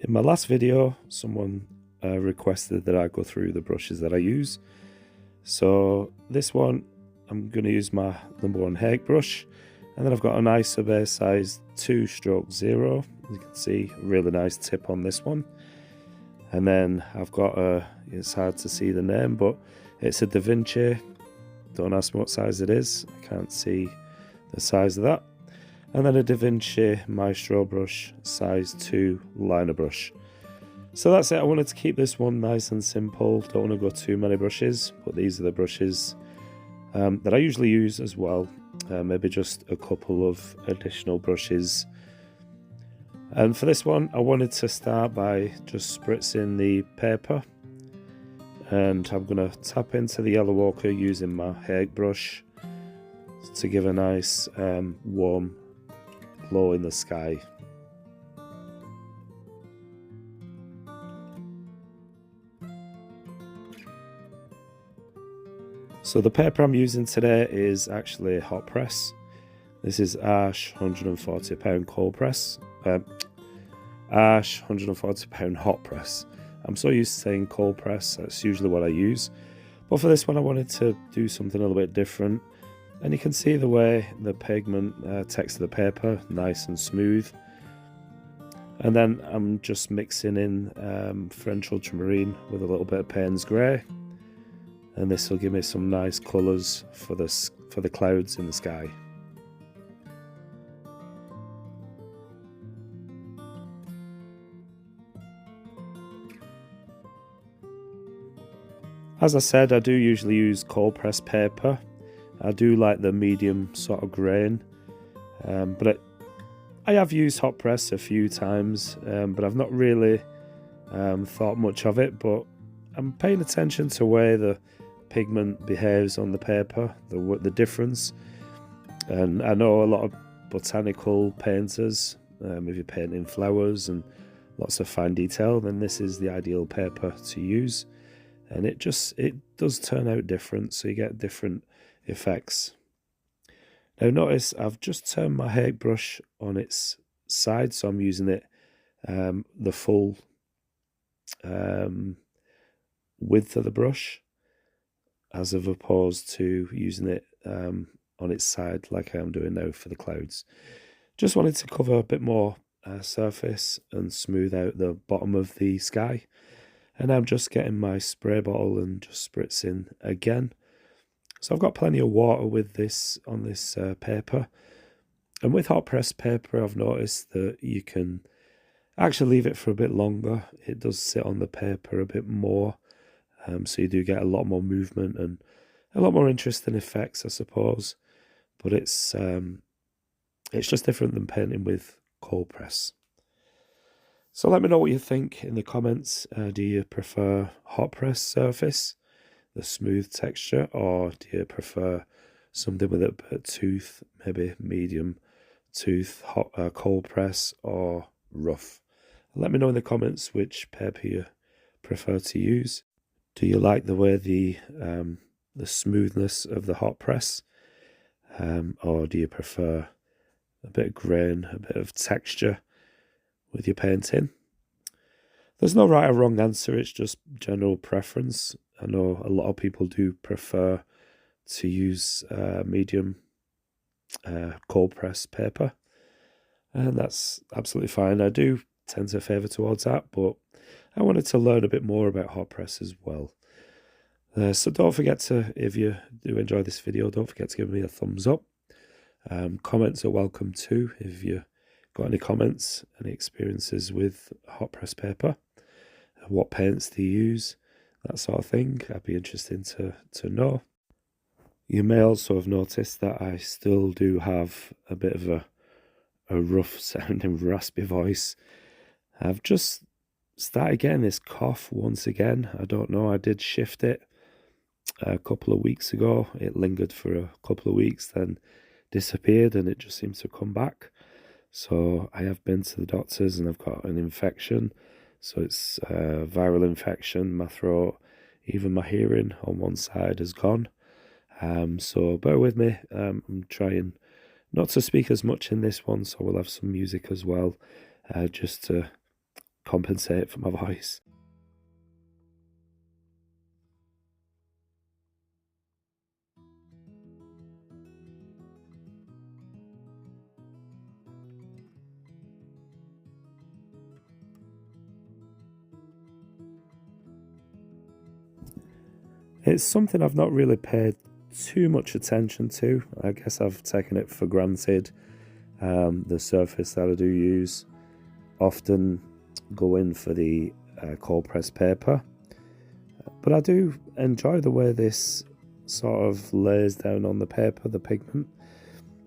In my last video, someone requested that I go through the brushes that I use. So this one, I'm going to use my #1 Hake brush, and then I've got an Isobase size 2/0. As you can see, a really nice tip on this one. And then I've got it's hard to see the name, but it's a Da Vinci. Don't ask me what size it is, I can't see the size of that. And then a Da Vinci Maestro brush, size 2 liner brush. So that's it. I wanted to keep this one nice and simple. Don't want to go too many brushes, but these are the brushes that I usually use as well. Maybe just a couple of additional brushes. And for this one, I wanted to start by just spritzing the paper. And I'm going to tap into the yellow ochre using my Hake brush to give a nice warm glow in the sky. So the paper I'm using today is actually a hot press. This is Arches 140 pound cold press. Arches 140 pound hot press. I'm so used to saying cold press, that's usually what I use. But for this one I wanted to do something a little bit different. And you can see the way the pigment texture the paper, nice and smooth. And then I'm just mixing in French ultramarine with a little bit of Payne's grey. And this will give me some nice colours for the clouds in the sky. As I said, I do usually use cold press paper. I do like the medium sort of grain, but I have used hot press a few times, but I've not really thought much of it. But I'm paying attention to where the pigment behaves on the paper, the difference. And I know a lot of botanical painters, if you're painting flowers and lots of fine detail, then this is the ideal paper to use. And it does turn out different, so you get different effects. Now notice I've just turned my Hake brush on its side, so I'm using it the full width of the brush, as opposed to using it on its side like I am doing now for the clouds. Just wanted to cover a bit more surface and smooth out the bottom of the sky. And I'm just getting my spray bottle and just spritzing again. So I've got plenty of water with this on this paper. And with hot press paper, I've noticed that you can actually leave it for a bit longer. It does sit on the paper a bit more. So you do get a lot more movement and a lot more interesting effects, I suppose. But it's just different than painting with cold press. So let me know what you think in the comments. Do you prefer hot press surface, the smooth texture, or do you prefer something with a bit of tooth, maybe medium tooth, hot cold press, or rough? Let me know in the comments which paper you prefer to use. Do you like the way the smoothness of the hot press, or do you prefer a bit of grain, a bit of texture with your painting? There's no right or wrong answer, it's just general preference. I know a lot of people do prefer to use medium cold press paper, and that's absolutely fine. I do tend to favour towards that, but I wanted to learn a bit more about hot press as well. So don't forget to, if you do enjoy this video, don't forget to give me a thumbs up. Comments are welcome too, if you got any comments, any experiences with hot press paper, what paints do you use, that sort of thing. I'd be interested to know. You may also have noticed that I still do have a bit of a rough sounding raspy voice. I've just started getting this cough once again. I don't know, I did shift it a couple of weeks ago. It lingered for a couple of weeks, then disappeared, and it just seems to come back. So I have been to the doctors and I've got an infection. So it's a viral infection, my throat, even my hearing on one side has gone. So bear with me. I'm trying not to speak as much in this one, so we'll have some music as well, just to compensate for my voice. It's something I've not really paid too much attention to. I guess I've taken it for granted. The surface that I do use, often go in for the cold press paper, but I do enjoy the way this sort of lays down on the paper, the pigment.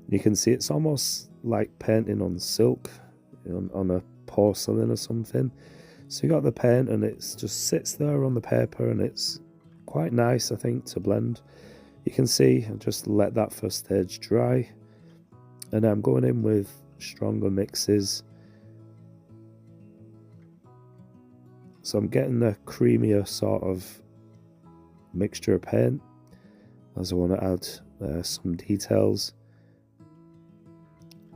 You can see it's almost like painting on silk, on a porcelain or something. So you got the paint and it just sits there on the paper, and it's quite nice, I think, to blend. You can see I just let that first stage dry, and I'm going in with stronger mixes, so I'm getting a creamier sort of mixture of paint as I want to add some details.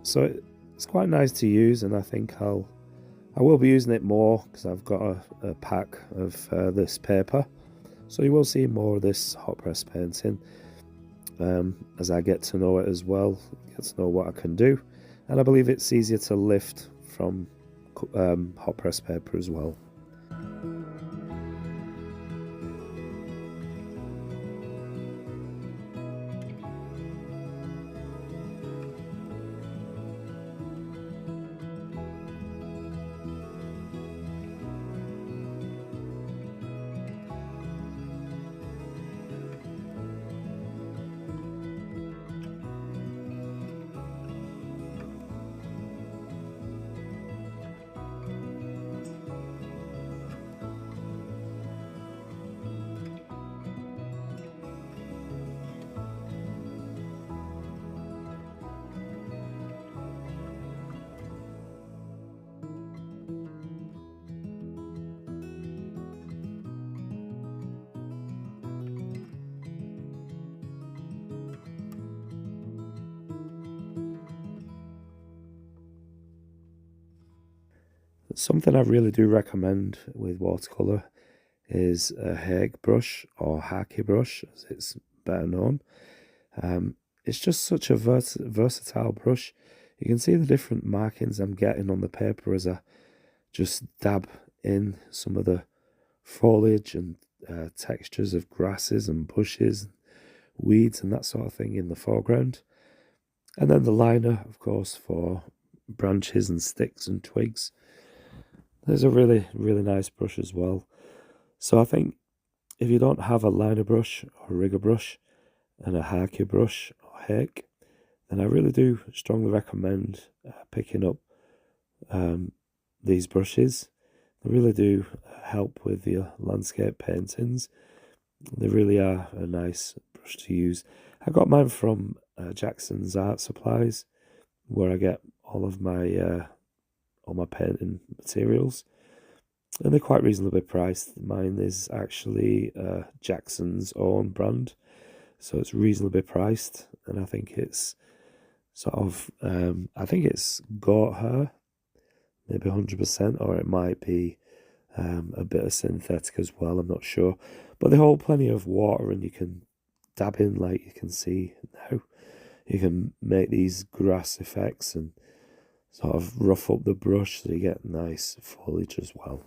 So it's quite nice to use, and I think I will be using it more because I've got a pack of this paper. So you will see more of this hot press painting as I get to know it as well, get to know what I can do. And I believe it's easier to lift from hot press paper as well. Something I really do recommend with watercolour is a Hake brush, or Hake brush as it's better known. It's just such a versatile brush. You can see the different markings I'm getting on the paper as I just dab in some of the foliage and textures of grasses and bushes, weeds and that sort of thing in the foreground. And then the liner, of course, for branches and sticks and twigs. There's a really, really nice brush as well. So I think if you don't have a liner brush or a rigger brush and a Hake brush or Hake, then I really do strongly recommend picking up these brushes. They really do help with your landscape paintings. They really are a nice brush to use. I got mine from Jackson's Art Supplies, where I get all my painting materials, and they're quite reasonably priced. Mine is actually Jackson's own brand, so it's reasonably priced, and I think it's sort of I think it's got her maybe 100%, or it might be a bit of synthetic as well, I'm not sure, but they hold plenty of water and you can dab in, like you can see now. You can make these grass effects and sort of rough up the brush so you get nice foliage as well.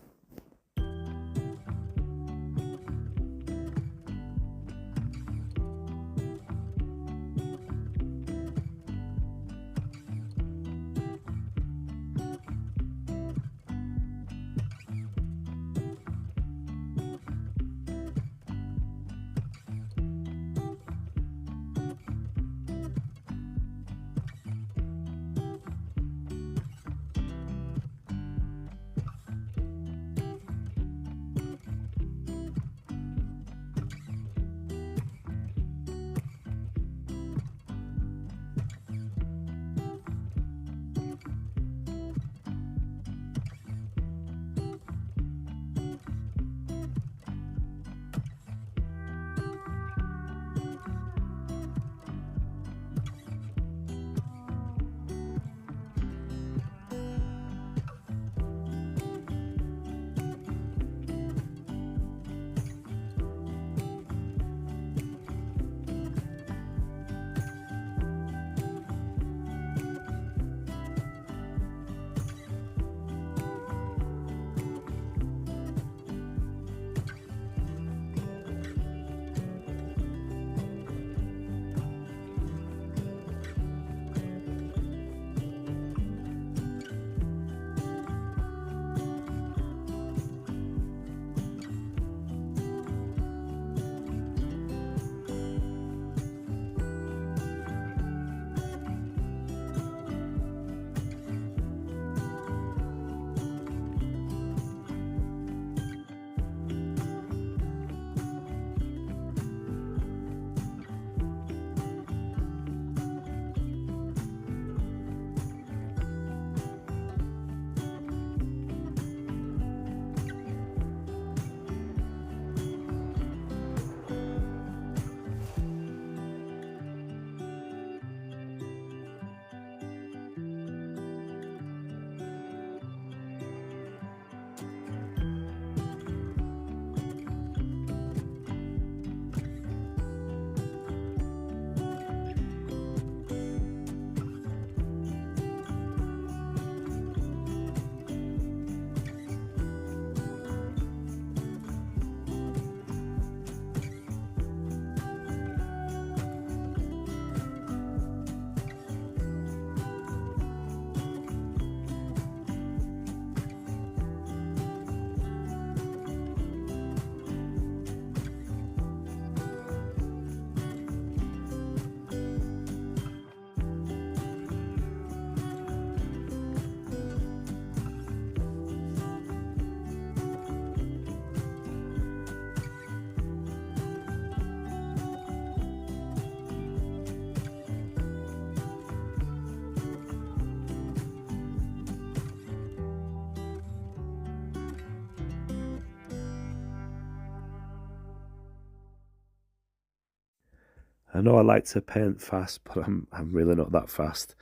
I know I like to paint fast, but I'm really not that fast.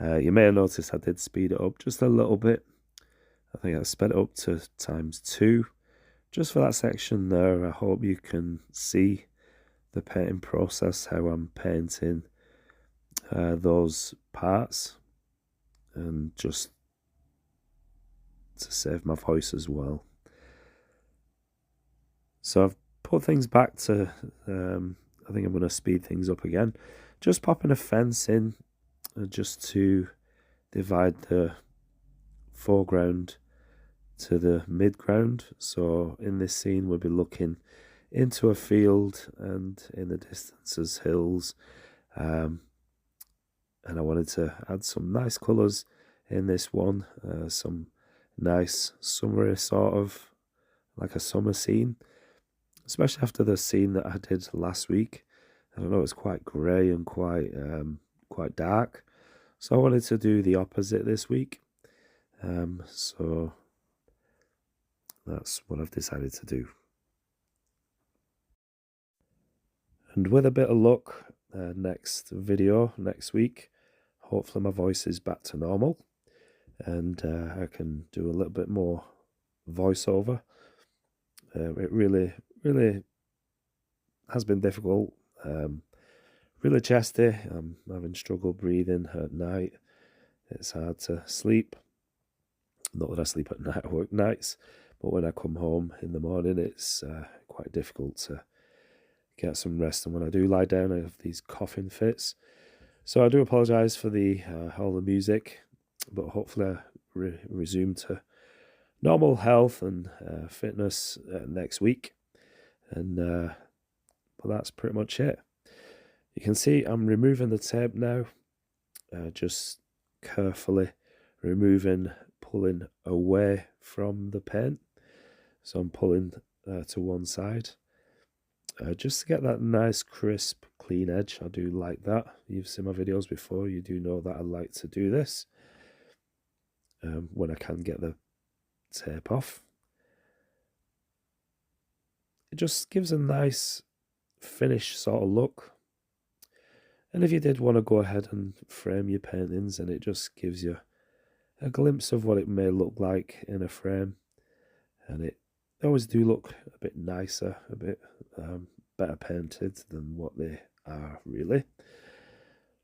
You may have noticed I did speed it up just a little bit. I think I sped it up to ×2 just for that section there. I hope you can see the painting process, how I'm painting those parts, and just to save my voice as well. So I've put things back to, I think I'm going to speed things up again. Just popping a fence in just to divide the foreground to the midground. So in this scene we'll be looking into a field, and in the distance there's hills. And I wanted to add some nice colours in this one, some nice summery sort of, like a summer scene, especially after the scene that I did last week. I don't know, it's quite grey and quite dark, so I wanted to do the opposite this week. So that's what I've decided to do. And with a bit of luck, next video next week, hopefully my voice is back to normal, and I can do a little bit more voiceover. It really has been difficult, really chesty. I'm having struggle breathing at night. It's hard to sleep. Not that I sleep at night, I work nights, but when I come home in the morning, it's quite difficult to get some rest. And when I do lie down, I have these coughing fits. So I do apologise for the all the music, but hopefully I resume to normal health and fitness next week. And but that's pretty much it. You can see I'm removing the tape now, just carefully removing, pulling away from the paint. So I'm pulling to one side, just to get that nice crisp clean edge. I do like that. You've seen my videos before, you do know that I like to do this when I can get the tape off. It just gives a nice finished sort of look. And if you did want to go ahead and frame your paintings, and it just gives you a glimpse of what it may look like in a frame. And they always do look a bit nicer, a bit better painted than what they are really.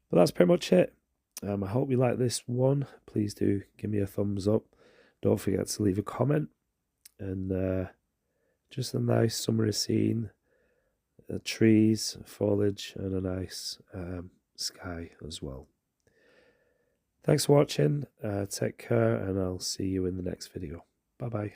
But that's pretty much it. I hope you like this one. Please do give me a thumbs up. Don't forget to leave a comment. And just a nice summery scene, trees, foliage, and a nice sky as well. Thanks for watching. Take care, and I'll see you in the next video. Bye bye.